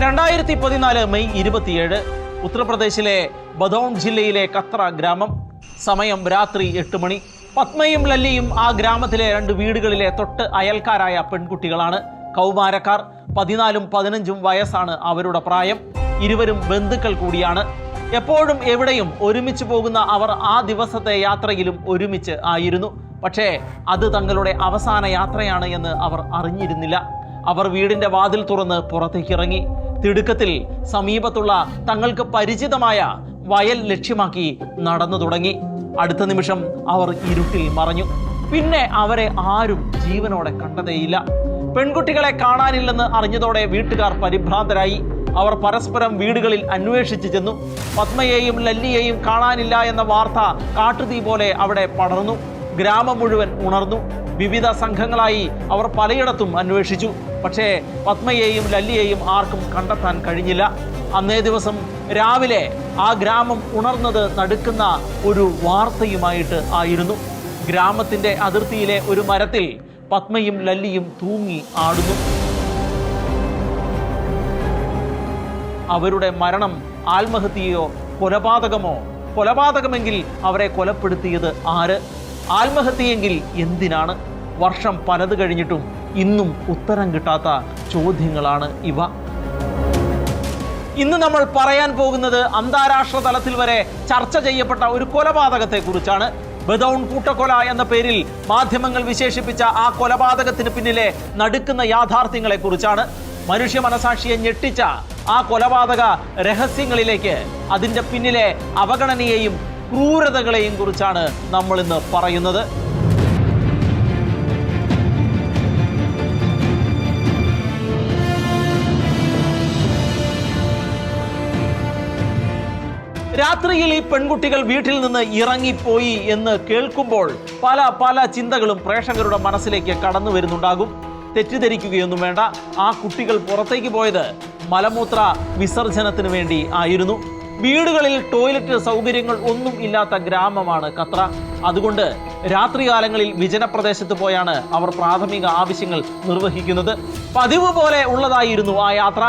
2014 May 27 ഉത്തർപ്രദേശിലെ ബദൗൺ ജില്ലയിലെ കത്ര ഗ്രാമം. സമയം രാത്രി 8 മണി. പത്മയും ലല്ലിയും ആ ഗ്രാമത്തിലെ 2 വീടുകളിലെ തൊട്ട് അയൽക്കാരായ പെൺകുട്ടികളാണ്. കൗമാരക്കാർ. 14ഉം 15ഉം വയസ്സാണ് അവരുടെ പ്രായം. ഇരുവരും ബന്ധുക്കൾ കൂടിയാണ്. എപ്പോഴും എവിടെയും ഒരുമിച്ച് പോകുന്ന അവർ ആ ദിവസത്തെ യാത്രയിലും ഒരുമിച്ച് ആയിരുന്നു. പക്ഷേ അത് തങ്ങളുടെ അവസാന യാത്രയാണ് എന്ന് അവർ അറിഞ്ഞിരുന്നില്ല. അവർ വീടിന്റെ വാതിൽ തുറന്ന് പുറത്തേക്കിറങ്ങി. തിടുക്കത്തിൽ സമീപത്തുള്ള തങ്ങൾക്ക് പരിചിതമായ വയൽ ലക്ഷ്യമാക്കി നടന്നു തുടങ്ങി. അടുത്ത നിമിഷം അവർ ഇരുട്ടിൽ മറഞ്ഞു. പിന്നെ അവരെ ആരും ജീവനോടെ കണ്ടതേയില്ല. പെൺകുട്ടികളെ കാണാനില്ലെന്ന് അറിഞ്ഞതോടെ വീട്ടുകാർ പരിഭ്രാന്തരായി. അവർ പരസ്പരം വീടുകളിൽ അന്വേഷിച്ചു ചെന്നു. പത്മയെയും ലല്ലിയെയും കാണാനില്ല എന്ന വാർത്ത കാട്ടുതീ പോലെ അവിടെ പടർന്നു. ഗ്രാമം മുഴുവൻ ഉണർന്നു. വിവിധ സംഘങ്ങളായി അവർ പലയിടത്തും അന്വേഷിച്ചു. പക്ഷേ പത്മയെയും ലല്ലിയെയും ആർക്കും കണ്ടെത്താൻ കഴിഞ്ഞില്ല. അന്നേ ദിവസം രാവിലെ ആ ഗ്രാമം ഉണർന്നത് നടുക്കുന്ന ഒരു വാർത്തയുമായിട്ട് ആയിരുന്നു. ഗ്രാമത്തിന്റെ അതിർത്തിയിലെ ഒരു മരത്തിൽ പത്മയും ലല്ലിയും തൂങ്ങി ആടുന്നു. അവരുടെ മരണം ആത്മഹത്യയോ കൊലപാതകമോ? കൊലപാതകമെങ്കിൽ അവരെ കൊലപ്പെടുത്തിയത് ആര്? ആത്മഹത്യയെങ്കിൽ എന്തിനാണ്? വർഷം പലത് കഴിഞ്ഞിട്ടും ഇന്നും ഉത്തരം കിട്ടാത്ത ചോദ്യങ്ങളാണ് ഇവ. ഇന്ന് നമ്മൾ പറയാൻ പോകുന്നത് അന്താരാഷ്ട്ര തലത്തിൽ വരെ ചർച്ച ചെയ്യപ്പെട്ട ഒരു കൊലപാതകത്തെ കുറിച്ചാണ്. ബദൗൺ കൂട്ടക്കൊല എന്ന പേരിൽ മാധ്യമങ്ങൾ വിശേഷിപ്പിച്ച ആ കൊലപാതകത്തിന് പിന്നിലെ നടുക്കുന്ന യാഥാർത്ഥ്യങ്ങളെ കുറിച്ചാണ്. മനുഷ്യ മനസാക്ഷിയെ ഞെട്ടിച്ച ആ കൊലപാതക രഹസ്യങ്ങളിലേക്ക്, അതിൻ്റെ പിന്നിലെ അവഗണനയെയും ക്രൂരതകളെയും കുറിച്ചാണ് നമ്മൾ ഇന്ന് പറയുന്നത്. രാത്രിയിൽ ഈ പെൺകുട്ടികൾ വീട്ടിൽ നിന്ന് ഇറങ്ങിപ്പോയി എന്ന് കേൾക്കുമ്പോൾ പല ചിന്തകളും പ്രേക്ഷകരുടെ മനസ്സിലേക്ക് കടന്നു വരുന്നുണ്ടാകും. തെറ്റിദ്ധരിക്കുകയൊന്നും വേണ്ട. ആ കുട്ടികൾ പുറത്തേക്ക് പോയത് മലമൂത്ര വിസർജനത്തിന് വേണ്ടി ആയിരുന്നു. വീടുകളിൽ ടോയ്ലറ്റ് സൗകര്യങ്ങൾ ഒന്നും ഇല്ലാത്ത ഗ്രാമമാണ് കത്ര. അതുകൊണ്ട് രാത്രികാലങ്ങളിൽ വിജനപ്രദേശത്ത് പോയാണ് അവർ പ്രാഥമിക ആവശ്യങ്ങൾ നിർവഹിക്കുന്നത്. പതിവ് പോലെ ഉള്ളതായിരുന്നു ആ യാത്ര.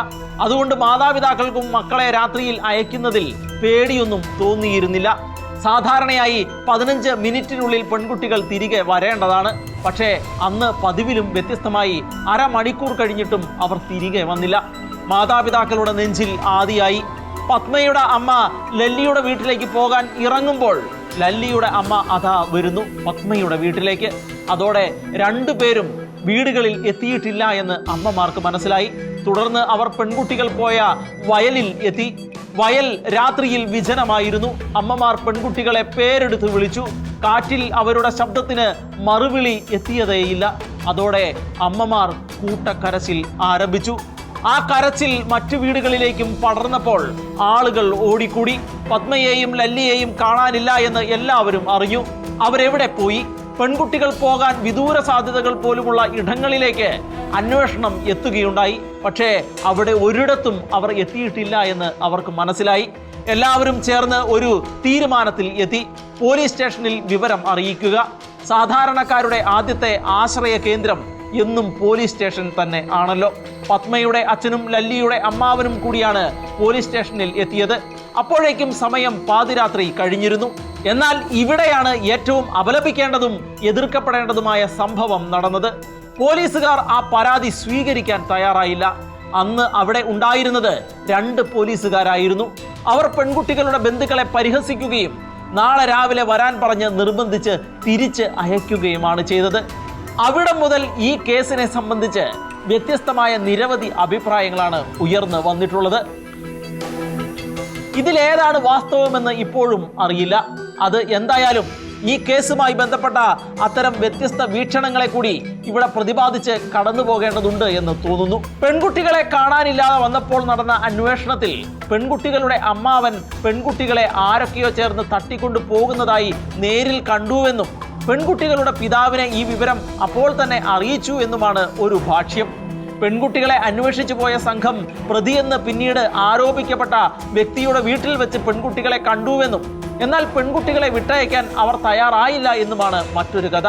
അതുകൊണ്ട് മാതാപിതാക്കൾക്കും മക്കളെ രാത്രിയിൽ അയക്കുന്നതിൽ പേടിയൊന്നും തോന്നിയിരുന്നില്ല. സാധാരണയായി 15 മിനിറ്റിനുള്ളിൽ പെൺകുട്ടികൾ തിരികെ വരേണ്ടതാണ്. പക്ഷേ അന്ന് പതിവിലും വ്യത്യസ്തമായി അരമണിക്കൂർ കഴിഞ്ഞിട്ടും അവർ തിരികെ വന്നില്ല. മാതാപിതാക്കളുടെ നെഞ്ചിൽ ആദിയായി. പത്മയുടെ അമ്മ ലല്ലിയുടെ വീട്ടിലേക്ക് പോകാൻ ഇറങ്ങുമ്പോൾ ലല്ലിയുടെ അമ്മ അതാ വരുന്നു പത്മയുടെ വീട്ടിലേക്ക്. അതോടെ 2 പേരും വീടുകളിൽ എത്തിയിട്ടില്ല എന്ന് അമ്മമാർക്ക് മനസ്സിലായി. തുടർന്ന് അവർ പെൺകുട്ടികൾ പോയ വയലിൽ എത്തി. വയൽ രാത്രിയിൽ വിജനമായിരുന്നു. അമ്മമാർ പെൺകുട്ടികളെ പേരെടുത്ത് വിളിച്ചു. കാറ്റിൽ അവരുടെ ശബ്ദത്തിന് മറുവിളി എത്തിയതേയില്ല. അതോടെ അമ്മമാർ കൂട്ടക്കരച്ചിൽ ആരംഭിച്ചു. ആ കരച്ചിൽ മറ്റു വീടുകളിലേക്കും പടർന്നപ്പോൾ ആളുകൾ ഓടിക്കൂടി. പത്മയെയും ലല്ലിയെയും കാണാനില്ല എന്ന് എല്ലാവരും അറിഞ്ഞു. അവരെവിടെ പോയി? പെൺകുട്ടികൾ പോകാൻ വിദൂര സാധ്യതകൾ പോലുമുള്ള ഇടങ്ങളിലേക്ക് അന്വേഷണം എത്തുകയുണ്ടായി. പക്ഷേ അവിടെ ഒരിടത്തും അവർ എത്തിയിട്ടില്ല എന്ന് അവർക്ക് മനസ്സിലായി. എല്ലാവരും ചേർന്ന് ഒരു തീരുമാനത്തിൽ എത്തി. പോലീസ് സ്റ്റേഷനിൽ വിവരം അറിയിക്കുക. സാധാരണക്കാരുടെ ആദ്യത്തെ ആശ്രയ കേന്ദ്രം എന്നും പോലീസ് സ്റ്റേഷൻ തന്നെ ആണല്ലോ. പത്മയുടെ അച്ഛനും ലല്ലിയുടെ അമ്മാവനും കൂടിയാണ് പോലീസ് സ്റ്റേഷനിൽ എത്തിയത്. അപ്പോഴേക്കും സമയം പാതിരാത്രി കഴിഞ്ഞിരുന്നു. എന്നാൽ ഇവിടെയാണ് ഏറ്റവും അപലപിക്കേണ്ടതും എതിർക്കപ്പെടേണ്ടതുമായ സംഭവം നടന്നത്. പോലീസുകാർ ആ പരാതി സ്വീകരിക്കാൻ തയ്യാറായില്ല. അന്ന് അവിടെ ഉണ്ടായിരുന്നത് 2 പോലീസുകാരായിരുന്നു. അവർ പെൺകുട്ടികളുടെ ബന്ധുക്കളെ പരിഹസിക്കുകയും നാളെ രാവിലെ വരാൻ പറഞ്ഞ് നിർബന്ധിച്ച് തിരിച്ച് അയക്കുകയുമാണ് ചെയ്തത്. അവിടെ മുതൽ ഈ കേസിനെ സംബന്ധിച്ച് വ്യത്യസ്തമായ നിരവധി അഭിപ്രായങ്ങളാണ് ഉയർന്നു വന്നിട്ടുള്ളത്. ഇതിലേതാണ് വാസ്തവമെന്ന് ഇപ്പോഴും അറിയില്ല. അത് എന്തായാലും ഈ കേസുമായി ബന്ധപ്പെട്ട അത്തരം വ്യത്യസ്ത വീക്ഷണങ്ങളെ കൂടി ഇവിടെ പ്രതിപാദിച്ച് കടന്നു പോകേണ്ടതുണ്ട് എന്ന് തോന്നുന്നു. പെൺകുട്ടികളെ കാണാനില്ലാതെ വന്നപ്പോൾ നടന്ന അന്വേഷണത്തിൽ പെൺകുട്ടികളുടെ അമ്മാവൻ പെൺകുട്ടികളെ ആരൊക്കെയോ ചേർന്ന് തട്ടിക്കൊണ്ടു പോകുന്നതായി നേരിൽ കണ്ടുവെന്നും പെൺകുട്ടികളുടെ പിതാവിനെ ഈ വിവരം അപ്പോൾ തന്നെ അറിയിച്ചു എന്നുമാണ് ഒരു ഭാഷ്യം. പെൺകുട്ടികളെ അന്വേഷിച്ചു പോയ സംഘം പ്രതിയെന്ന് പിന്നീട് ആരോപിക്കപ്പെട്ട വ്യക്തിയുടെ വീട്ടിൽ വെച്ച് പെൺകുട്ടികളെ കണ്ടുവെന്നും എന്നാൽ പെൺകുട്ടികളെ വിട്ടയക്കാൻ അവർ തയ്യാറായില്ല എന്നുമാണ് മറ്റൊരു കഥ.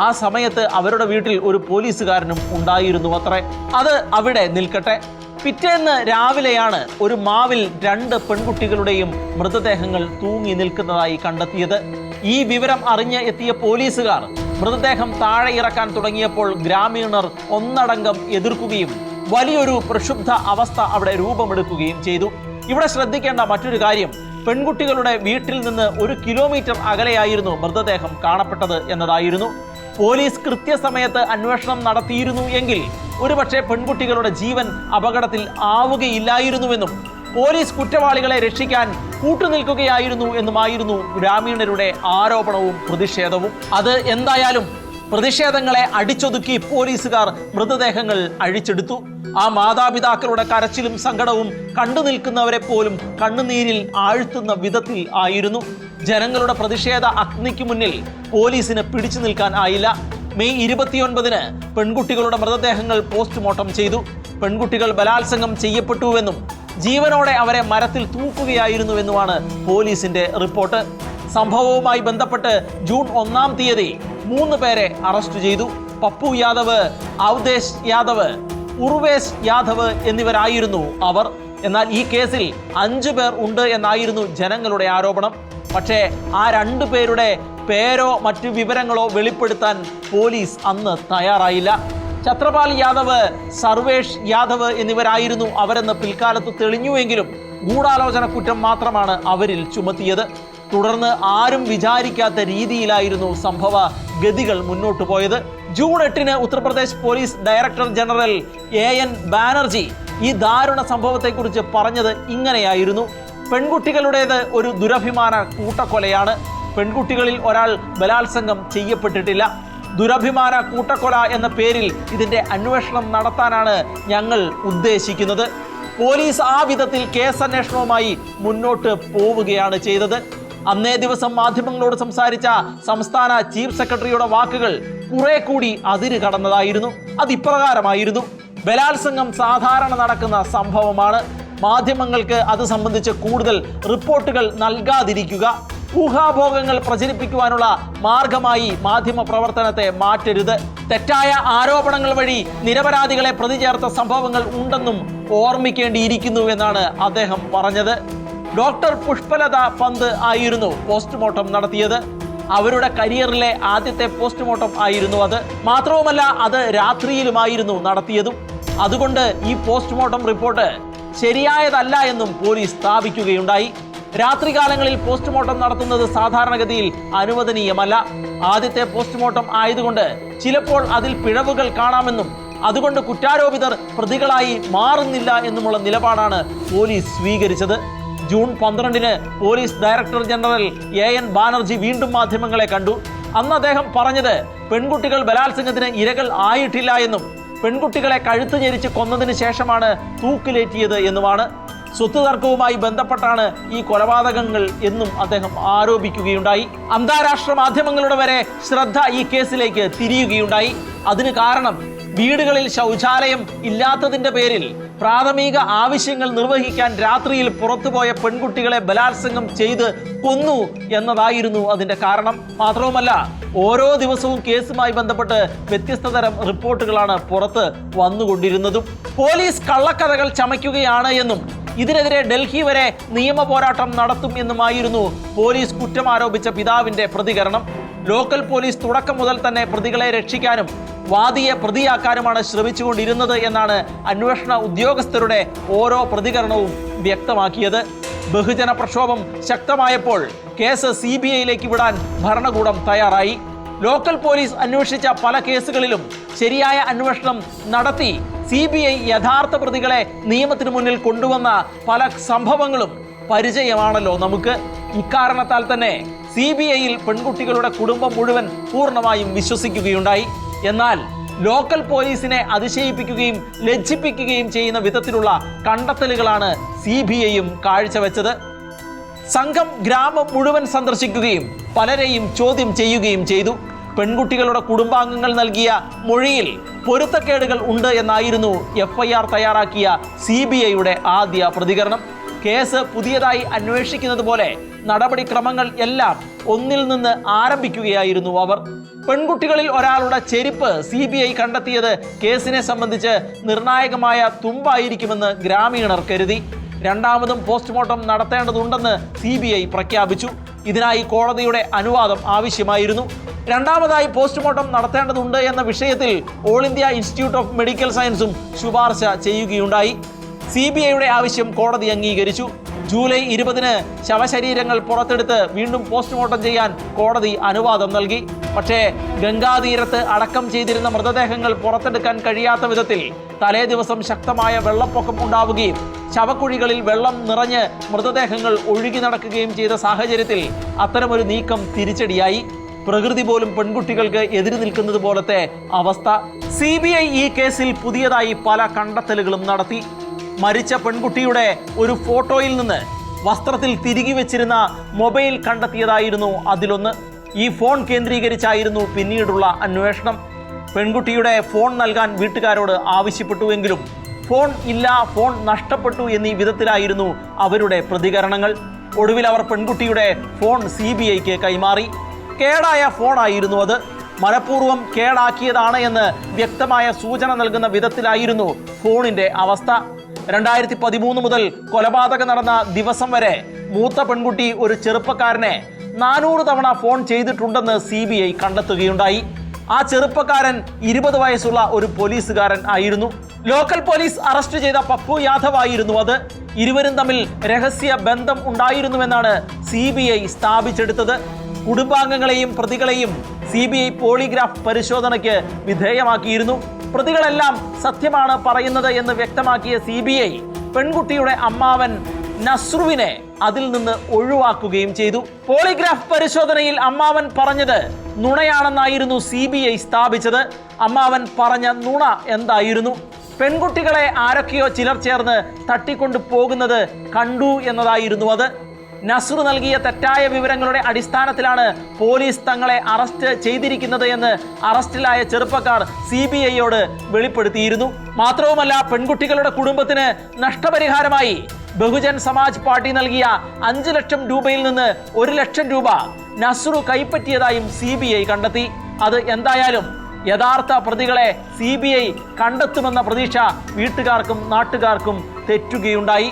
ആ സമയത്ത് അവരുടെ വീട്ടിൽ ഒരു പോലീസുകാരനും ഉണ്ടായിരുന്നു അത്രേ. അത് അവിടെ നിൽക്കട്ടെ. പിറ്റേന്ന് രാവിലെയാണ് ഒരു മാവിൽ 2 പെൺകുട്ടികളുടെയും മൃതദേഹങ്ങൾ തൂങ്ങി നിൽക്കുന്നതായി കണ്ടെത്തിയത്. ഈ വിവരം അറിഞ്ഞ് എത്തിയ പോലീസുകാർ മൃതദേഹം താഴെ ഇറക്കാൻ തുടങ്ങിയപ്പോൾ ഗ്രാമീണർ ഒന്നടങ്കം എതിർക്കുകയും വലിയൊരു പ്രക്ഷുബ്ധ അവസ്ഥ അവിടെ രൂപമെടുക്കുകയും ചെയ്തു. ഇവിടെ ശ്രദ്ധിക്കേണ്ട മറ്റൊരു കാര്യം, പെൺകുട്ടികളുടെ വീട്ടിൽ നിന്ന് 1 കിലോമീറ്റർ അകലെയായിരുന്നു മൃതദേഹം കാണപ്പെട്ടത് എന്നതായിരുന്നു. പോലീസ് കൃത്യസമയത്ത് അന്വേഷണം നടത്തിയിരുന്നു എങ്കിൽ ഒരുപക്ഷെ പെൺകുട്ടികളുടെ ജീവൻ അപകടത്തിൽ ആവുകയില്ലായിരുന്നുവെന്നും പോലീസ് കുറ്റവാളികളെ രക്ഷിക്കാൻ കൂട്ടുനിൽക്കുകയായിരുന്നു എന്നുമായിരുന്നു ഗ്രാമീണരുടെ ആരോപണവും പ്രതിഷേധവും. അത് എന്തായാലും പ്രതിഷേധങ്ങളെ അടിച്ചൊതുക്കി പോലീസുകാർ മൃതദേഹങ്ങൾ അഴിച്ചെടുത്തു. ആ മാതാപിതാക്കളുടെ കരച്ചിലും സങ്കടവും കണ്ടു നിൽക്കുന്നവരെ പോലും കണ്ണുനീരിൽ ആഴ്ത്തുന്ന വിധത്തിൽ ആയിരുന്നു. ജനങ്ങളുടെ പ്രതിഷേധ അഗ്നിക്ക് മുന്നിൽ പോലീസിന് പിടിച്ചു നിൽക്കാൻ ആയില്ല. മെയ് 29-ന് പെൺകുട്ടികളുടെ മൃതദേഹങ്ങൾ പോസ്റ്റ്മോർട്ടം ചെയ്തു. പെൺകുട്ടികൾ ബലാത്സംഗം ചെയ്യപ്പെട്ടുവെന്നും ജീവനോടെ അവരെ മരത്തിൽ തൂക്കുകയായിരുന്നുവെന്നുമാണ് പോലീസിന്റെ റിപ്പോർട്ട്. സംഭവവുമായി ബന്ധപ്പെട്ട് ജൂൺ 1-ാം തീയതി 3 പേരെ അറസ്റ്റ് ചെയ്തു. പപ്പു യാദവ്, അവധേഷ് യാദവ്, ഉർവേശ് യാദവ് എന്നിവരായിരുന്നു അവർ. എന്നാൽ ഈ കേസിൽ 5 പേർ ഉണ്ട് എന്നായിരുന്നു ജനങ്ങളുടെ ആരോപണം. പക്ഷേ ആ 2 പേരുടെ പേരോ മറ്റു വിവരങ്ങളോ വെളിപ്പെടുത്താൻ പോലീസ് അന്ന് തയ്യാറായില്ല. ഛത്രപാൽ യാദവ്, സർവേഷ് യാദവ് എന്നിവരായിരുന്നു അവരെന്ന് പിൽക്കാലത്ത് തെളിഞ്ഞുവെങ്കിലും ഗൂഢാലോചന കുറ്റം മാത്രമാണ് അവരിൽ ചുമത്തിയത്. തുടർന്ന് ആരും വിചാരിക്കാത്ത രീതിയിലായിരുന്നു സംഭവ ഗതികൾ മുന്നോട്ടു പോയത്. ജൂൺ 8-ന് Uttar Pradesh police director general AN Banerjee ഈ ദാരുണ സംഭവത്തെക്കുറിച്ച് പറഞ്ഞത് ഇങ്ങനെയായിരുന്നു: പെൺകുട്ടികളുടേത് ഒരു ദുരഭിമാന കൂട്ടക്കൊലയാണ്. പെൺകുട്ടികളിൽ ഒരാൾ ബലാത്സംഗം ചെയ്യപ്പെട്ടിട്ടില്ല. ദുരഭിമാന കൂട്ടക്കൊല എന്ന പേരിൽ ഇതിന്റെ അന്വേഷണം നടത്താനാണ് ഞങ്ങൾ ഉദ്ദേശിക്കുന്നത്. പോലീസ് ആ വിധത്തിൽ കേസന്വേഷണവുമായി മുന്നോട്ട് പോവുകയാണ് ചെയ്തത്. അന്നേ ദിവസം മാധ്യമങ്ങളോട് സംസാരിച്ച സംസ്ഥാന ചീഫ് സെക്രട്ടറിയുടെ വാക്കുകൾ കുറെ കൂടി അതിര് കടന്നതായിരുന്നു. അതിപ്രകാരമായിരുന്നു: ബലാത്സംഗം സാധാരണ നടക്കുന്ന സംഭവമാണ്. മാധ്യമങ്ങൾക്ക് അത് സംബന്ധിച്ച് കൂടുതൽ റിപ്പോർട്ടുകൾ നൽകാതിരിക്കുക. ഊഹാഭോഗങ്ങൾ പ്രചരിപ്പിക്കുവാനുള്ള മാർഗമായി മാധ്യമ പ്രവർത്തനത്തെ മാറ്റരുത്. തെറ്റായ ആരോപണങ്ങൾ വഴി നിരപരാധികളെ പ്രതി ചേർത്ത സംഭവങ്ങൾ ഉണ്ടെന്നും ഓർമ്മിക്കേണ്ടിയിരിക്കുന്നു എന്നാണ് അദ്ദേഹം പറഞ്ഞത്. ഡോക്ടർ പുഷ്പലത പന്ത് ആയിരുന്നു പോസ്റ്റ്മോർട്ടം നടത്തിയത്. അവരുടെ കരിയറിലെ ആദ്യത്തെ പോസ്റ്റ്മോർട്ടം ആയിരുന്നു അത്. മാത്രവുമല്ല, അത് രാത്രിയിലുമായിരുന്നു നടത്തിയതും. അതുകൊണ്ട് ഈ പോസ്റ്റ്മോർട്ടം റിപ്പോർട്ട് ശരിയായതല്ല എന്നും പോലീസ് സ്ഥാപിക്കുകയുണ്ടായി. രാത്രികാലങ്ങളിൽ പോസ്റ്റ്മോർട്ടം നടത്തുന്നത് സാധാരണഗതിയിൽ അനുവദനീയമല്ല. ആദ്യത്തെ പോസ്റ്റ്മോർട്ടം ആയതുകൊണ്ട് ചിലപ്പോൾ അതിൽ പിഴവുകൾ കാണാമെന്നും അതുകൊണ്ട് കുറ്റാരോപിതർ പ്രതികളായി മാറുന്നില്ല എന്നുമുള്ള നിലപാടാണ് പോലീസ് സ്വീകരിച്ചത്. ജൂൺ 12-ന് police director general AN Banerjee വീണ്ടും മാധ്യമങ്ങളെ കണ്ടു. അന്ന് അദ്ദേഹം പറഞ്ഞത് പെൺകുട്ടികൾ ബലാത്സംഗത്തിന് ഇരകൾ ആയിട്ടില്ല എന്നും പെൺകുട്ടികളെ കഴുത്ത് ഞെരിച്ച് കൊന്നതിന് ശേഷമാണ് തൂക്കിലേറ്റിയത് എന്നുമാണ്. സ്വത്ത് തർക്കവുമായി ബന്ധപ്പെട്ടാണ് ഈ കൊലപാതകങ്ങൾ എന്നും അദ്ദേഹം ആരോപിക്കുകയുണ്ടായി. അന്താരാഷ്ട്ര മാധ്യമങ്ങളുടെ വരെ ശ്രദ്ധ ഈ കേസിലേക്ക് തിരിയുകയുണ്ടായി. അതിന് കാരണം വീടുകളിൽ ശൗചാലയം ഇല്ലാത്തതിന്റെ പേരിൽ പ്രാഥമിക ആവശ്യങ്ങൾ നിർവഹിക്കാൻ രാത്രിയിൽ പുറത്തുപോയ പെൺകുട്ടികളെ ബലാത്സംഗം ചെയ്ത് കൊന്നു എന്നതായിരുന്നു അതിന്റെ കാരണം. മാത്രവുമല്ല, ഓരോ ദിവസവും കേസുമായി ബന്ധപ്പെട്ട് വ്യത്യസ്ത തരം റിപ്പോർട്ടുകളാണ് പുറത്ത് വന്നുകൊണ്ടിരുന്നതും. പോലീസ് കള്ളക്കഥകൾ ചമയ്ക്കുകയാണ് എന്നും ഇതിനെതിരെ ഡൽഹി വരെ നിയമ പോരാട്ടം നടത്തും എന്നുമായിരുന്നു പോലീസ് കുറ്റം ആരോപിച്ച പിതാവിന്റെ പ്രതികരണം. ലോക്കൽ പോലീസ് തുടക്കം മുതൽ തന്നെ പ്രതികളെ രക്ഷിക്കാനും വാദിയെ പ്രതിയാക്കാനുമാണ് ശ്രമിച്ചുകൊണ്ടിരുന്നത് എന്നാണ് അന്വേഷണ ഉദ്യോഗസ്ഥരുടെ ഓരോ പ്രതികരണവും വ്യക്തമാക്കിയത്. ബഹുജന പ്രക്ഷോഭം ശക്തമായപ്പോൾ കേസ് CBIയിലേക്ക് വിടാൻ ഭരണകൂടം തയ്യാറായി. ലോക്കൽ പോലീസ് അന്വേഷിച്ച പല കേസുകളിലും ശരിയായ അന്വേഷണം നടത്തി CBI യഥാർത്ഥ പ്രതികളെ നിയമത്തിന് മുന്നിൽ കൊണ്ടുവന്ന പല സംഭവങ്ങളും പരിചയമാണല്ലോ നമുക്ക്. ഇക്കാരണത്താൽ തന്നെ CBIയിൽ പെൺകുട്ടികളുടെ കുടുംബം മുഴുവൻ പൂർണ്ണമായും വിശ്വസിക്കുകയുണ്ടായി. എന്നാൽ ലോക്കൽ പോലീസിനെ അതിശയിപ്പിക്കുകയും ലജ്ജിപ്പിക്കുകയും ചെയ്യുന്ന വിധത്തിലുള്ള കണ്ടെത്തലുകളാണ് CBIയും കാഴ്ചവെച്ചത്. സംഘം ഗ്രാമം മുഴുവൻ സന്ദർശിക്കുകയും പലരെയും ചോദ്യം ചെയ്യുകയും ചെയ്തു. പെൺകുട്ടികളുടെ കുടുംബാംഗങ്ങൾ നൽകിയ മൊഴിയിൽ പൊരുത്തക്കേടുകൾ ഉണ്ട് എന്നായിരുന്നു FIR തയ്യാറാക്കിയ CBIയുടെ ആദ്യ പ്രതികരണം. കേസ് പുതിയതായി അന്വേഷിക്കുന്നത് പോലെ നടപടിക്രമങ്ങൾ എല്ലാം ഒന്നിൽ നിന്ന് ആരംഭിക്കുകയായിരുന്നു അവർ. പെൺകുട്ടികളിൽ ഒരാളുടെ ചെരുപ്പ് CBI കണ്ടെത്തിയത് കേസിനെ സംബന്ധിച്ച് നിർണായകമായ തുമ്പായിരിക്കുമെന്ന് ഗ്രാമീണർ കരുതി. രണ്ടാമതും പോസ്റ്റ്മോർട്ടം നടത്തേണ്ടതുണ്ടെന്ന് CBI പ്രഖ്യാപിച്ചു. ഇതിനായി കോടതിയുടെ അനുവാദം ആവശ്യമായിരുന്നു. രണ്ടാമതായി പോസ്റ്റ്മോർട്ടം നടത്തേണ്ടതുണ്ട് എന്ന വിഷയത്തിൽ all India institute of medical സയൻസും ശുപാർശ ചെയ്യുകയുണ്ടായി. CBIയുടെ ആവശ്യം കോടതി അംഗീകരിച്ചു. ജൂലൈ 20-ന് ശവശരീരങ്ങൾ പുറത്തെടുത്ത് വീണ്ടും പോസ്റ്റ്മോർട്ടം ചെയ്യാൻ കോടതി അനുവാദം നൽകി. പക്ഷേ ഗംഗാതീരത്ത് അടക്കം ചെയ്തിരുന്ന മൃതദേഹങ്ങൾ പുറത്തെടുക്കാൻ കഴിയാത്ത വിധത്തിൽ തലേ ദിവസം ശക്തമായ വെള്ളപ്പൊക്കം ഉണ്ടാവുകയും ശവക്കുഴികളിൽ വെള്ളം നിറഞ്ഞ് മൃതദേഹങ്ങൾ ഒഴുകി നടക്കുകയും ചെയ്ത സാഹചര്യത്തിൽ അത്തരമൊരു നീക്കം തിരിച്ചടിയായി. പ്രകൃതി പോലും പെൺകുട്ടികൾക്ക് എതിര് നിൽക്കുന്നത് പോലത്തെ അവസ്ഥ. CBI ഈ കേസിൽ പുതിയതായി പല കണ്ടെത്തലുകളും നടത്തി. മരിച്ച പെൺകുട്ടിയുടെ ഒരു ഫോട്ടോയിൽ നിന്ന് വസ്ത്രത്തിൽ തിരികെ വെച്ചിരുന്ന മൊബൈൽ കണ്ടെത്തിയതായിരുന്നു അതിലൊന്ന്. ഈ ഫോൺ കേന്ദ്രീകരിച്ചായിരുന്നു പിന്നീടുള്ള അന്വേഷണം. പെൺകുട്ടിയുടെ ഫോൺ നൽകാൻ വീട്ടുകാരോട് ആവശ്യപ്പെട്ടുവെങ്കിലും ഫോൺ ഇല്ല, ഫോൺ നഷ്ടപ്പെട്ടു എന്നീ വിധത്തിലായിരുന്നു അവരുടെ പ്രതികരണങ്ങൾ. ഒടുവിൽ അവർ പെൺകുട്ടിയുടെ ഫോൺ CBIക്ക് കൈമാറി. കേടായ ഫോണായിരുന്നു അത്. മനഃപൂർവ്വം കേടാക്കിയതാണ് എന്ന് വ്യക്തമായ സൂചന നൽകുന്ന വിധത്തിലായിരുന്നു ഫോണിന്റെ അവസ്ഥ. 2013 മുതൽ കൊലപാതകം നടന്ന ദിവസം വരെ മൂത്ത പെൺകുട്ടി ഒരു ചെറുപ്പക്കാരനെ 400 തവണ ഫോൺ ചെയ്തിട്ടുണ്ടെന്ന് CBI കണ്ടെത്തുകയുണ്ടായി. ആ ചെറുപ്പക്കാരൻ 20 വയസ്സുള്ള ഒരു പോലീസുകാരൻ ആയിരുന്നു. ലോക്കൽ പോലീസ് അറസ്റ്റ് ചെയ്ത പപ്പു യാദവ് ആയിരുന്നു അത്. ഇരുവരും തമ്മിൽ രഹസ്യ ബന്ധം ഉണ്ടായിരുന്നുവെന്നാണ് CBI സ്ഥാപിച്ചെടുത്തത്. കുടുംബാംഗങ്ങളെയും പ്രതികളെയും CBI പോളിഗ്രാഫ് പരിശോധനയ്ക്ക് വിധേയമാക്കിയിരുന്നു. പ്രതികളെല്ലാം സത്യമാണ് പറയുന്നത് എന്ന് വ്യക്തമാക്കിയ CBI പെൺകുട്ടിയുടെ അമ്മാവൻ നസ്രുവിനെ അതിൽ നിന്ന് ഒഴിവാക്കുകയും ചെയ്തു. പോളിഗ്രാഫ് പരിശോധനയിൽ അമ്മാവൻ പറഞ്ഞത് നുണയാണെന്നായിരുന്നു CBI സ്ഥാപിച്ചത്. അമ്മാവൻ പറഞ്ഞ നുണ എന്തായിരുന്നു? പെൺകുട്ടികളെ ആരൊക്കെയോ ചിലർ ചേർന്ന് തട്ടിക്കൊണ്ടു പോകുന്നത് കണ്ടു എന്നതായിരുന്നു അത്. നസ്രു നൽകിയ തെറ്റായ വിവരങ്ങളുടെ അടിസ്ഥാനത്തിലാണ് പോലീസ് തങ്ങളെ അറസ്റ്റ് ചെയ്തിരിക്കുന്നത് എന്ന് അറസ്റ്റിലായ ചെറുപ്പക്കാർ CBIയോട് വെളിപ്പെടുത്തിയിരുന്നു. മാത്രവുമല്ല, പെൺകുട്ടികളുടെ കുടുംബത്തിന് നഷ്ടപരിഹാരമായി ബഹുജൻ സമാജ് പാർട്ടി നൽകിയ 5 ലക്ഷം രൂപയിൽ നിന്ന് 1 ലക്ഷം രൂപ നസ്രു കൈപ്പറ്റിയതായും CBI കണ്ടെത്തി. അത് എന്തായാലും യഥാർത്ഥ പ്രതികളെ CBI കണ്ടെത്തുമെന്ന പ്രതീക്ഷ വീട്ടുകാർക്കും നാട്ടുകാർക്കും തെറ്റുകയുണ്ടായി.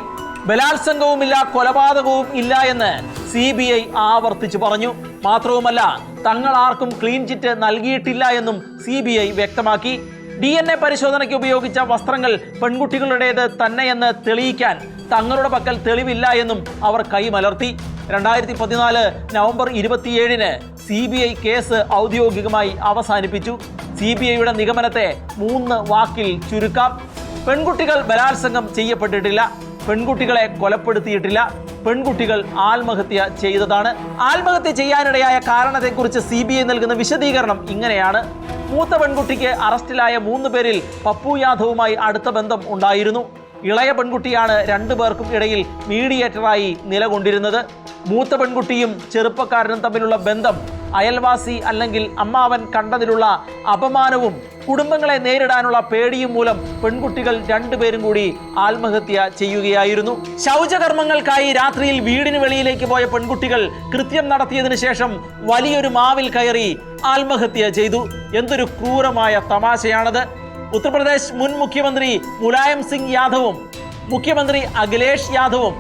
ബലാത്സംഗവുമില്ല, കൊലപാതകവും ഇല്ല എന്ന് CBI ആവർത്തിച്ചു പറഞ്ഞു. മാത്രവുമല്ല, തങ്ങൾ ആർക്കും ക്ലീൻ ചിറ്റ് നൽകിയിട്ടില്ല എന്നും CBI വ്യക്തമാക്കി. DNA പരിശോധനയ്ക്ക് ഉപയോഗിച്ച വസ്ത്രങ്ങൾ പെൺകുട്ടികളുടേത് തന്നെയെന്ന് തെളിയിക്കാൻ തങ്ങളുടെ പക്കൽ തെളിവില്ല എന്നും അവർ കൈമലർത്തി. 2014 നവംബർ 27-ന് CBI കേസ് ഔദ്യോഗികമായി അവസാനിപ്പിച്ചു. CBIയുടെ നിഗമനത്തെ 3 വാക്കിൽ ചുരുക്കാം. പെൺകുട്ടികൾ ബലാത്സംഗം ചെയ്യപ്പെട്ടിട്ടില്ല, പെൺകുട്ടികളെ കൊലപ്പെടുത്തിയിട്ടില്ല, പെൺകുട്ടികൾ ആത്മഹത്യ ചെയ്തതാണ്. ആത്മഹത്യ ചെയ്യാനിടയായ കാരണത്തെക്കുറിച്ച് CBI നൽകുന്ന വിശദീകരണം ഇങ്ങനെയാണ്. മൂത്ത പെൺകുട്ടിക്ക് അറസ്റ്റിലായ 3 പേരിൽ പപ്പു യാദവുമായി അടുത്ത ബന്ധം ഉണ്ടായിരുന്നു. ഇളയ പെൺകുട്ടിയാണ് 2 പേർക്കും ഇടയിൽ മീഡിയേറ്ററായി നിലകൊണ്ടിരുന്നത്. മൂത്ത പെൺകുട്ടിയും ചെറുപ്പക്കാരനും തമ്മിലുള്ള ബന്ധം അയൽവാസി അല്ലെങ്കിൽ അമ്മാവൻ കണ്ടതിലുള്ള അപമാനവും കുടുംബങ്ങളെ നേരിടാനുള്ള പേടിയും മൂലം പെൺകുട്ടികൾ 2 പേരും കൂടി ആത്മഹത്യ ചെയ്യുകയായിരുന്നു. ശൗചകർമ്മങ്ങൾക്കായി രാത്രിയിൽ വീടിന് വെളിയിലേക്ക് പോയ പെൺകുട്ടികൾ കൃത്യം നടത്തിയതിനു ശേഷം വലിയൊരു മാവിൽ കയറി ആത്മഹത്യ ചെയ്തു. എന്തൊരു ക്രൂരമായ തമാശയാണത്. ഉത്തർപ്രദേശ് മുൻ മുഖ്യമന്ത്രി മുലായം സിംഗ് യാദവും മുഖ്യമന്ത്രി അഖിലേഷ് യാദവും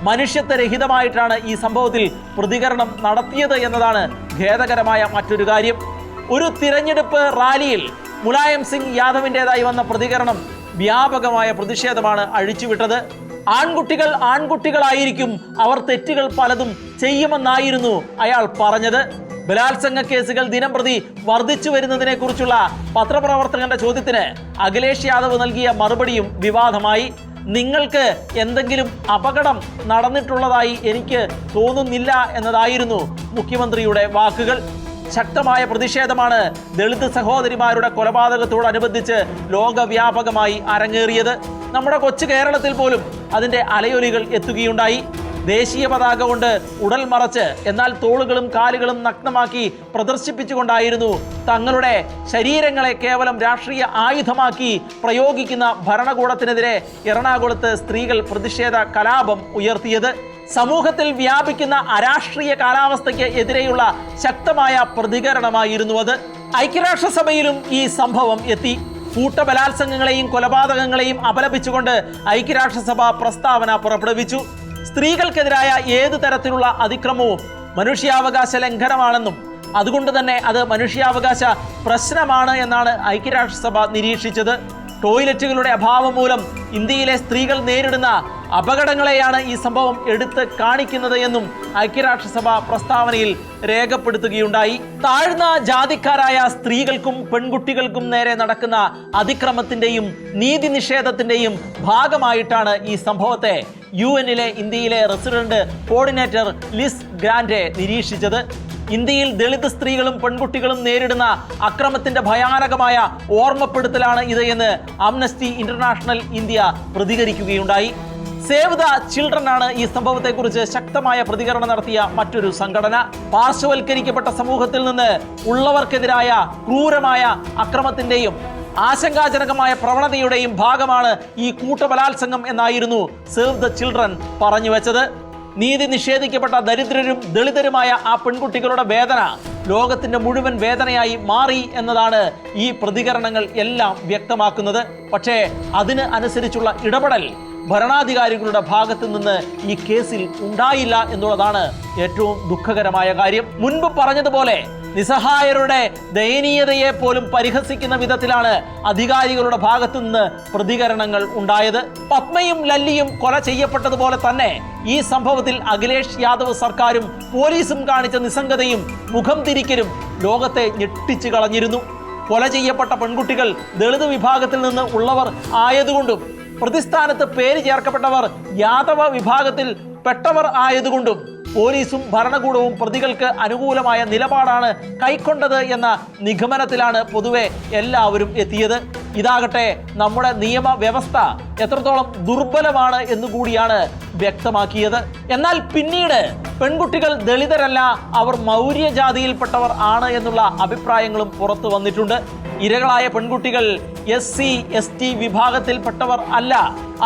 മനുഷ്യത്വരഹിതമായിട്ടാണ് ഈ സംഭവത്തിൽ പ്രതികരണം നടത്തിയത് എന്നതാണ് ഖേദകരമായ മറ്റൊരു കാര്യം. ഒരു തിരഞ്ഞെടുപ്പ് റാലിയിൽ മുലായം സിംഗ് യാദവിൻ്റെതായി വന്ന പ്രതികരണം വ്യാപകമായ പ്രതിഷേധമാണ് അഴിച്ചുവിട്ടത്. ആൺകുട്ടികൾ ആൺകുട്ടികളായിരിക്കും, അവർ തെറ്റുകൾ പലതും ചെയ്യുമെന്നായിരുന്നു അയാൾ പറഞ്ഞത്. ബലാത്സംഗ കേസുകൾ ദിനംപ്രതി വർദ്ധിച്ചു വരുന്നതിനെ കുറിച്ചുള്ള പത്രപ്രവർത്തകന്റെ ചോദ്യത്തിന് അഖിലേഷ് യാദവ് നൽകിയ മറുപടിയും വിവാദമായി. നിങ്ങൾക്ക് എന്തെങ്കിലും അപകടം നടന്നിട്ടുള്ളതായി എനിക്ക് തോന്നുന്നില്ല എന്നതായിരുന്നു മുഖ്യമന്ത്രിയുടെ വാക്കുകൾ. ശക്തമായ പ്രതിഷേധമാണ് ദളിത് സഹോദരിമാരുടെ കൊലപാതകത്തോടനുബന്ധിച്ച് ലോകവ്യാപകമായി അരങ്ങേറിയത്. നമ്മുടെ കൊച്ചു കേരളത്തിൽ പോലും അതിൻ്റെ അലയൊലികൾ എത്തുകയുണ്ടായി. ദേശീയ പതാക കൊണ്ട് ഉടൽ മറച്ച് എന്നാൽ തോളുകളും കാലുകളും നഗ്നമാക്കി പ്രദർശിപ്പിച്ചുകൊണ്ടായിരുന്നു തങ്ങളുടെ ശരീരങ്ങളെ കേവലം രാഷ്ട്രീയ ആയുധമാക്കി പ്രയോഗിക്കുന്ന ഭരണകൂടത്തിനെതിരെ എറണാകുളത്ത് സ്ത്രീകൾ പ്രതിഷേധ കലാപം ഉയർത്തിയത്. സമൂഹത്തിൽ വ്യാപിക്കുന്ന അരാഷ്ട്രീയ കാലാവസ്ഥയ്ക്ക് എതിരെയുള്ള ശക്തമായ പ്രതികരണമായിരുന്നു അത്. ഐക്യരാഷ്ട്രസഭയിലും ഈ സംഭവം എത്തി. കൂട്ടബലാത്സംഗങ്ങളെയും കൊലപാതകങ്ങളെയും അപലപിച്ചുകൊണ്ട് ഐക്യരാഷ്ട്രസഭ പ്രസ്താവന പുറപ്പെടുവിച്ചു. സ്ത്രീകൾക്കെതിരായ ഏത് തരത്തിലുള്ള അതിക്രമവും മനുഷ്യാവകാശ ലംഘനമാണെന്നും അതുകൊണ്ട് തന്നെ അത് മനുഷ്യാവകാശ പ്രശ്നമാണ് എന്നാണ് ഐക്യരാഷ്ട്രസഭ നിരീക്ഷിച്ചത്. ടോയ്ലറ്റുകളുടെ അഭാവം മൂലം ഇന്ത്യയിലെ സ്ത്രീകൾ നേരിടുന്ന അപകടങ്ങളെയാണ് ഈ സംഭവം എടുത്ത് കാണിക്കുന്നത് എന്നും ഐക്യരാഷ്ട്രസഭ പ്രസ്താവനയിൽ രേഖപ്പെടുത്തുകയുണ്ടായി. താഴ്ന്ന ജാതിക്കാരായ സ്ത്രീകൾക്കും പെൺകുട്ടികൾക്കും നേരെ നടക്കുന്ന അതിക്രമത്തിന്റെയും നീതി നിഷേധത്തിന്റെയും ഭാഗമായിട്ടാണ് ഈ സംഭവത്തെ UN-ലെ ഇന്ത്യയിലെ റെസിഡന്റ് കോർഡിനേറ്റർ ലിസ് ഗ്രാൻഡെ നിരീക്ഷിച്ചത്. ഇന്ത്യയിൽ ദളിത് സ്ത്രീകളും പെൺകുട്ടികളും നേരിടുന്ന അക്രമത്തിന്റെ ഭയാനകമായ ഓർമ്മപ്പെടുത്തലാണ് ഇത് എന്ന് ആംനസ്റ്റി ഇന്റർനാഷണൽ ഇന്ത്യ പ്രതികരിക്കുകയുണ്ടായി. സേവ് ദ ചിൽഡ്രൻ ആണ് ഈ സംഭവത്തെക്കുറിച്ച് ശക്തമായ പ്രതികരണം നടത്തിയ മറ്റൊരു സംഘടന. പാർശ്വവൽക്കരിക്കപ്പെട്ട സമൂഹത്തിൽ നിന്ന് ഉള്ളവർക്കെതിരായ ക്രൂരമായ അക്രമത്തിന്റെയും ആശങ്കാജനകമായ പ്രവണതയുടെയും ഭാഗമാണ് ഈ കൂട്ടബലാത്സംഗം എന്നായിരുന്നു സേവ് ദ ചിൽഡ്രൻ പറഞ്ഞു വെച്ചത്. നീതി നിഷേധിക്കപ്പെട്ട ദരിദ്രരും ദളിതരുമായ ആ പെൺകുട്ടികളുടെ വേദന ലോകത്തിന്റെ മുഴുവൻ വേദനയായി മാറി എന്നതാണ് ഈ പ്രതികരണങ്ങൾ എല്ലാം വ്യക്തമാക്കുന്നത്. പക്ഷേ അതിന് അനുസരിച്ചുള്ള ഇടപെടൽ ഭരണാധികാരികളുടെ ഭാഗത്തു നിന്ന് ഈ കേസിൽ ഉണ്ടായില്ല എന്നുള്ളതാണ് ഏറ്റവും ദുഃഖകരമായ കാര്യം. മുൻപ് പറഞ്ഞതുപോലെ നിസ്സഹായരുടെ ദയനീയതയെ പോലും പരിഹസിക്കുന്ന വിധത്തിലാണ് അധികാരികളുടെ ഭാഗത്തു നിന്ന് പ്രതികരണങ്ങൾ ഉണ്ടായത്. പത്മയും ലല്ലിയും കൊല ചെയ്യപ്പെട്ടതുപോലെ തന്നെ ഈ സംഭവത്തിൽ അഖിലേഷ് യാദവ് സർക്കാരും പോലീസും കാണിച്ച നിസ്സംഗതയും മുഖം തിരിക്കലും ലോകത്തെ ഞെട്ടിച്ചു കളഞ്ഞിരുന്നു. കൊല ചെയ്യപ്പെട്ട പെൺകുട്ടികൾ ദളിത് വിഭാഗത്തിൽ നിന്ന് ഉള്ളവർ ആയതുകൊണ്ടും പ്രതിസ്ഥാനത്ത് പേര് ചേർക്കപ്പെട്ടവർ യാദവ വിഭാഗത്തിൽ പെട്ടവർ ആയതുകൊണ്ടും പോലീസും ഭരണകൂടവും പ്രതികൾക്ക് അനുകൂലമായ നിലപാടാണ് കൈക്കൊണ്ടത് എന്ന നിഗമനത്തിലാണ് പൊതുവെ എല്ലാവരും എത്തിയത്. ഇതാകട്ടെ നമ്മുടെ നിയമവ്യവസ്ഥ എത്രത്തോളം ദുർബലമാണ് എന്നുകൂടിയാണ് വ്യക്തമാക്കിയത്. എന്നാൽ പിന്നീട് പെൺകുട്ടികൾ ദളിതരല്ല, അവർ മൗര്യ ജാതിയിൽപ്പെട്ടവർ ആണ് എന്നുള്ള അഭിപ്രായങ്ങളും പുറത്തു വന്നിട്ടുണ്ട്. ഇരകളായ പെൺകുട്ടികൾ SC ST വിഭാഗത്തിൽപ്പെട്ടവർ അല്ല,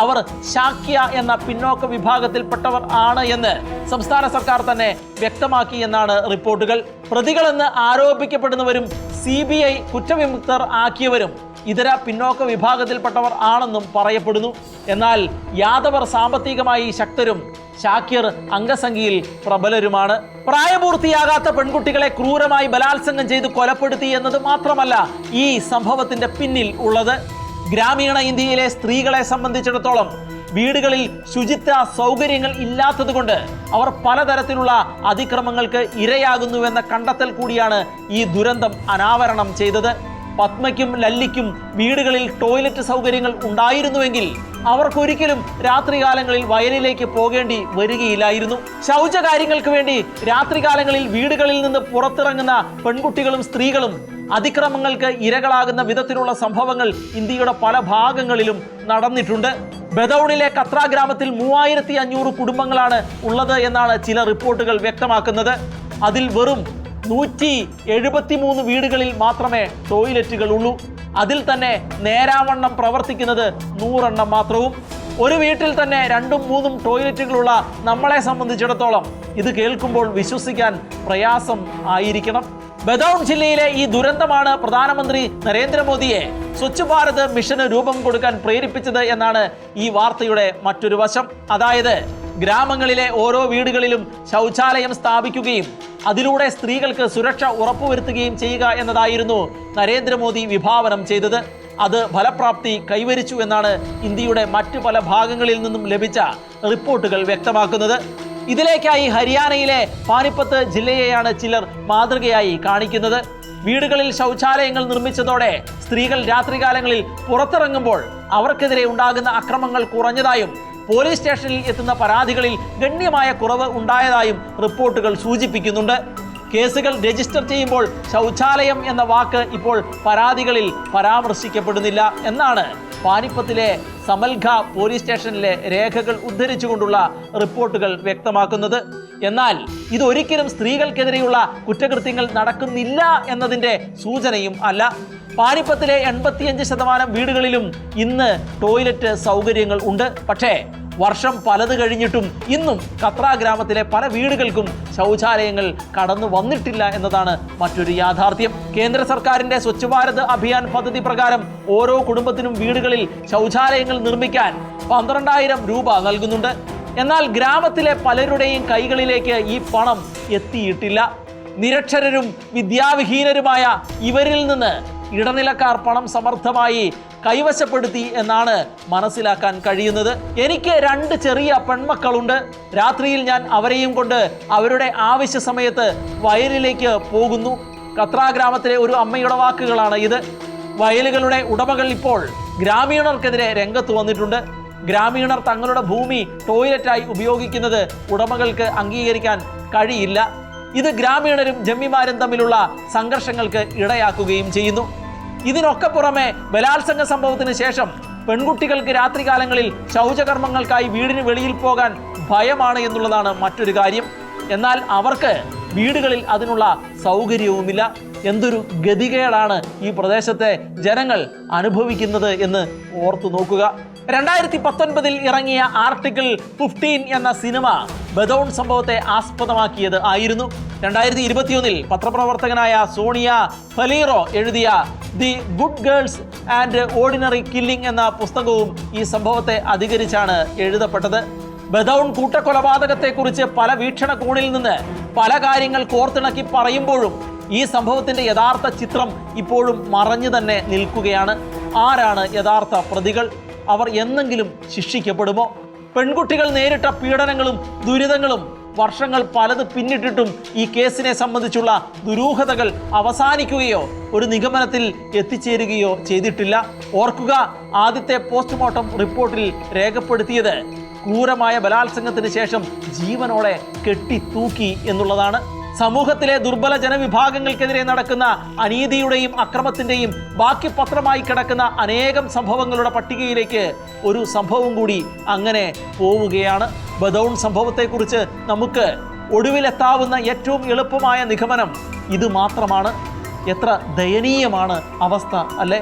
അവർ ശാക്യ എന്ന പിന്നോക്ക വിഭാഗത്തിൽപ്പെട്ടവർ ആണ് എന്ന് സംസ്ഥാന സർക്കാർ തന്നെ വ്യക്തമാക്കി എന്നാണ് റിപ്പോർട്ടുകൾ. പ്രതികളെന്ന് ആരോപിക്കപ്പെടുന്നവരും CBI കുറ്റവിമുക്തർ ആക്കിയവരും ഇതര പിന്നോക്ക വിഭാഗത്തിൽപ്പെട്ടവർ ആണെന്നും പറയപ്പെടുന്നു. എന്നാൽ യാദവർ സാമ്പത്തികമായി ശക്തരും ശാക്യർ അംഗസംഖ്യയിൽ പ്രബലരുമാണ്. പ്രായപൂർത്തിയാകാത്ത പെൺകുട്ടികളെ ക്രൂരമായി ബലാത്സംഗം ചെയ്ത് കൊലപ്പെടുത്തി എന്നത് മാത്രമല്ല ഈ സംഭവത്തിന്റെ പിന്നിൽ ഉള്ളത്. ഗ്രാമീണ ഇന്ത്യയിലെ സ്ത്രീകളെ സംബന്ധിച്ചിടത്തോളം വീടുകളിൽ ശുചിത്വ സൗകര്യങ്ങൾ ഇല്ലാത്തതുകൊണ്ട് അവർ പലതരത്തിലുള്ള അതിക്രമങ്ങൾക്ക് ഇരയാകുന്നുവെന്ന കണ്ടെത്തൽ കൂടിയാണ് ഈ ദുരന്തം അനാവരണം ചെയ്തത്. പത്മയ്ക്കും ലല്ലിക്കും വീടുകളിൽ ടോയ്ലറ്റ് സൗകര്യങ്ങൾ ഉണ്ടായിരുന്നുവെങ്കിൽ അവർക്കൊരിക്കലും രാത്രികാലങ്ങളിൽ വയലിലേക്ക് പോകേണ്ടി വരികയില്ലായിരുന്നു. ശൗചകാര്യങ്ങൾക്ക് വേണ്ടി രാത്രികാലങ്ങളിൽ വീടുകളിൽ നിന്ന് പുറത്തിറങ്ങുന്ന പെൺകുട്ടികളും സ്ത്രീകളും അതിക്രമങ്ങൾക്ക് ഇരകളാകുന്ന വിധത്തിലുള്ള സംഭവങ്ങൾ ഇന്ത്യയുടെ പല ഭാഗങ്ങളിലും നടന്നിട്ടുണ്ട്. ബദൌണിലെ കത്ര ഗ്രാമത്തിൽ 3500 കുടുംബങ്ങളാണ് ഉള്ളത് എന്നാണ് ചില റിപ്പോർട്ടുകൾ വ്യക്തമാക്കുന്നത്. അതിൽ വെറും 173 വീടുകളിൽ മാത്രമേ ടോയ്ലറ്റുകൾ ഉള്ളൂ. അതിൽ തന്നെ നേരാവണ്ണം പ്രവർത്തിക്കുന്നത് 100 എണ്ണം മാത്രവും. ഒരു വീട്ടിൽ തന്നെ 2ഉം 3ഉം ടോയ്ലറ്റുകളുള്ള നമ്മളെ സംബന്ധിച്ചിടത്തോളം ഇത് കേൾക്കുമ്പോൾ വിശ്വസിക്കാൻ പ്രയാസം ആയിരിക്കണം. ബദൌൺ ജില്ലയിലെ ഈ ദുരന്തമാണ് പ്രധാനമന്ത്രി നരേന്ദ്രമോദിയെ സ്വച്ഛ് ഭാരത് മിഷന് രൂപം കൊടുക്കാൻ പ്രേരിപ്പിച്ചത് എന്നാണ് ഈ വാർത്തയുടെ മറ്റൊരു വശം. അതായത് ഗ്രാമങ്ങളിലെ ഓരോ വീടുകളിലും ശൗചാലയം സ്ഥാപിക്കുകയും അതിലൂടെ സ്ത്രീകൾക്ക് സുരക്ഷ ഉറപ്പുവരുത്തുകയും ചെയ്യുക എന്നതായിരുന്നു നരേന്ദ്രമോദി വിഭാവനം ചെയ്തത്. അത് ഫലപ്രാപ്തി കൈവരിച്ചു എന്നാണ് ഇന്ത്യയുടെ മറ്റു പല ഭാഗങ്ങളിൽ നിന്നും ലഭിച്ച റിപ്പോർട്ടുകൾ വ്യക്തമാക്കുന്നത്. ഇതിലേക്കായി ഹരിയാനയിലെ പാനിപ്പത്ത് ജില്ലയെയാണ് ചിലർ മാതൃകയായി കാണിക്കുന്നത്. വീടുകളിൽ ശൗചാലയങ്ങൾ നിർമ്മിച്ചതോടെ സ്ത്രീകൾ രാത്രികാലങ്ങളിൽ പുറത്തിറങ്ങുമ്പോൾ അവർക്കെതിരെ ഉണ്ടാകുന്ന അക്രമങ്ങൾ കുറഞ്ഞതായും പോലീസ് സ്റ്റേഷനിൽ എത്തുന്ന പരാതികളിൽ ഗണ്യമായ കുറവ് ഉണ്ടായതായും റിപ്പോർട്ടുകൾ സൂചിപ്പിക്കുന്നുണ്ട്. കേസുകൾ രജിസ്റ്റർ ചെയ്യുമ്പോൾ ശൗചാലയം എന്ന വാക്ക് ഇപ്പോൾ പരാതികളിൽ പരാമർശിക്കപ്പെടുന്നില്ല എന്നാണ് പാനിപ്പത്തിലെ സമൽഘ പോലീസ് സ്റ്റേഷനിലെ രേഖകൾ ഉദ്ധരിച്ചുകൊണ്ടുള്ള റിപ്പോർട്ടുകൾ വ്യക്തമാക്കുന്നത്. എന്നാൽ ഇതൊരിക്കലും സ്ത്രീകൾക്കെതിരെയുള്ള കുറ്റകൃത്യങ്ങൾ നടക്കുന്നില്ല എന്നതിൻ്റെ സൂചനയും അല്ല. പാനിപ്പത്തിലെ 85% വീടുകളിലും ഇന്ന് ടോയ്ലറ്റ് സൗകര്യങ്ങൾ ഉണ്ട്. പക്ഷേ വർഷം പലത് കഴിഞ്ഞിട്ടും ഇന്നും കത്ര ഗ്രാമത്തിലെ പല വീടുകൾക്കും ശൗചാലയങ്ങൾ കടന്നു വന്നിട്ടില്ല എന്നതാണ് മറ്റൊരു യാഥാർത്ഥ്യം. കേന്ദ്ര സർക്കാരിന്റെ സ്വച്ഛ് ഭാരത് അഭിയാൻ പദ്ധതി പ്രകാരം ഓരോ കുടുംബത്തിനും വീടുകളിൽ ശൗചാലയങ്ങൾ നിർമ്മിക്കാൻ 12,000 രൂപ നൽകുന്നുണ്ട്. എന്നാൽ ഗ്രാമത്തിലെ പലരുടെയും കൈകളിലേക്ക് ഈ പണം എത്തിയിട്ടില്ല. നിരക്ഷരരും വിദ്യാവിഹീനരുമായ ഇവരിൽ നിന്ന് ഇടനിലക്കാർ പണം സമർത്ഥമായി കൈവശപ്പെടുത്തി എന്നാണ് മനസ്സിലാക്കാൻ കഴിയുന്നത്. എനിക്ക് 2 ചെറിയ പെൺമക്കളുണ്ട്. രാത്രിയിൽ ഞാൻ അവരെയും കൊണ്ട് അവരുടെ ആവശ്യ സമയത്ത് വയലിലേക്ക് പോകുന്നു. കത്ര ഗ്രാമത്തിലെ ഒരു അമ്മയുടെ വാക്കുകളാണ് ഇത്. വയലുകളുടെ ഉടമകൾ ഇപ്പോൾ ഗ്രാമീണർക്കെതിരെ രംഗത്ത് വന്നിട്ടുണ്ട്. ഗ്രാമീണർ തങ്ങളുടെ ഭൂമി ടോയ്ലറ്റായി ഉപയോഗിക്കുന്നത് ഉടമകൾക്ക് അംഗീകരിക്കാൻ കഴിയില്ല. ഇത് ഗ്രാമീണരും ജമ്മിമാരും തമ്മിലുള്ള സംഘർഷങ്ങൾക്ക് ഇടയാക്കുകയും ചെയ്യുന്നു. ഇതിനൊക്കെ പുറമെ ബലാത്സംഗ സംഭവത്തിന് ശേഷം പെൺകുട്ടികൾക്ക് രാത്രികാലങ്ങളിൽ ശൗചകർമ്മങ്ങൾക്കായി വീടിന് വെളിയിൽ പോകാൻ ഭയമാണ് എന്നുള്ളതാണ് മറ്റൊരു കാര്യം. എന്നാൽ അവർക്ക് വീടുകളിൽ അതിനുള്ള സൗകര്യവുമില്ല. എന്തൊരു ഗതികേടാണ് ഈ പ്രദേശത്തെ ജനങ്ങൾ അനുഭവിക്കുന്നത് എന്ന് ഓർത്തു നോക്കുക. 2019 ഇറങ്ങിയ ആർട്ടിക്കിൾ 15 എന്ന സിനിമ ബദൗൺ സംഭവത്തെ ആസ്പദമാക്കിയത് ആയിരുന്നു. 2021 പത്രപ്രവർത്തകനായ സോണിയ ഫലീറോ എഴുതിയ the good girls and ordinary killing എന്ന പുസ്തകവും ഈ സംഭവത്തെ അധികരിച്ചാണ് എഴുതപ്പെട്ടത്. ബദൗൺ കൂട്ടക്കൊലപാതകത്തെക്കുറിച്ച് പല വീക്ഷണകോണിൽ നിന്ന് പല കാര്യങ്ങൾ കോർത്തിണക്കി പറയുമ്പോഴും ഈ സംഭവത്തിന്റെ യഥാർത്ഥ ചിത്രം ഇപ്പോഴും മറഞ്ഞു തന്നെ നിൽക്കുകയാണ്. ആരാണ് യഥാർത്ഥ പ്രതികൾ? അവർ എന്നെങ്കിലും ശിക്ഷിക്കപ്പെടുമോ? പെൺകുട്ടികൾ നേരിട്ട പീഡനങ്ങളും ദുരിതങ്ങളും വർഷങ്ങൾ പലത് പിന്നിട്ടിട്ടും ഈ കേസിനെ സംബന്ധിച്ചുള്ള ദുരൂഹതകൾ അവസാനിക്കുകയോ ഒരു നിഗമനത്തിൽ എത്തിച്ചേരുകയോ ചെയ്തിട്ടില്ല. ഓർക്കുക, ആദ്യത്തെ പോസ്റ്റ്മോർട്ടം റിപ്പോർട്ടിൽ രേഖപ്പെടുത്തിയത് ക്രൂരമായ ബലാത്സംഗത്തിന് ശേഷം ജീവനോടെ കെട്ടിത്തൂക്കി എന്നുള്ളതാണ്. സമൂഹത്തിലെ ദുർബല ജനവിഭാഗങ്ങൾക്കെതിരെ നടക്കുന്ന അനീതിയുടെയും അക്രമത്തിൻ്റെയും ബാക്കി പത്രമായി കിടക്കുന്ന അനേകം സംഭവങ്ങളുടെ പട്ടികയിലേക്ക് ഒരു സംഭവം കൂടി അങ്ങനെ പോവുകയാണ്. ബദൗൺ സംഭവത്തെക്കുറിച്ച് നമുക്ക് ഒടുവിലെത്താവുന്ന ഏറ്റവും എളുപ്പമായ നിഗമനം ഇത് മാത്രമാണ്. എത്ര ദയനീയമാണ് അവസ്ഥ, അല്ലേ?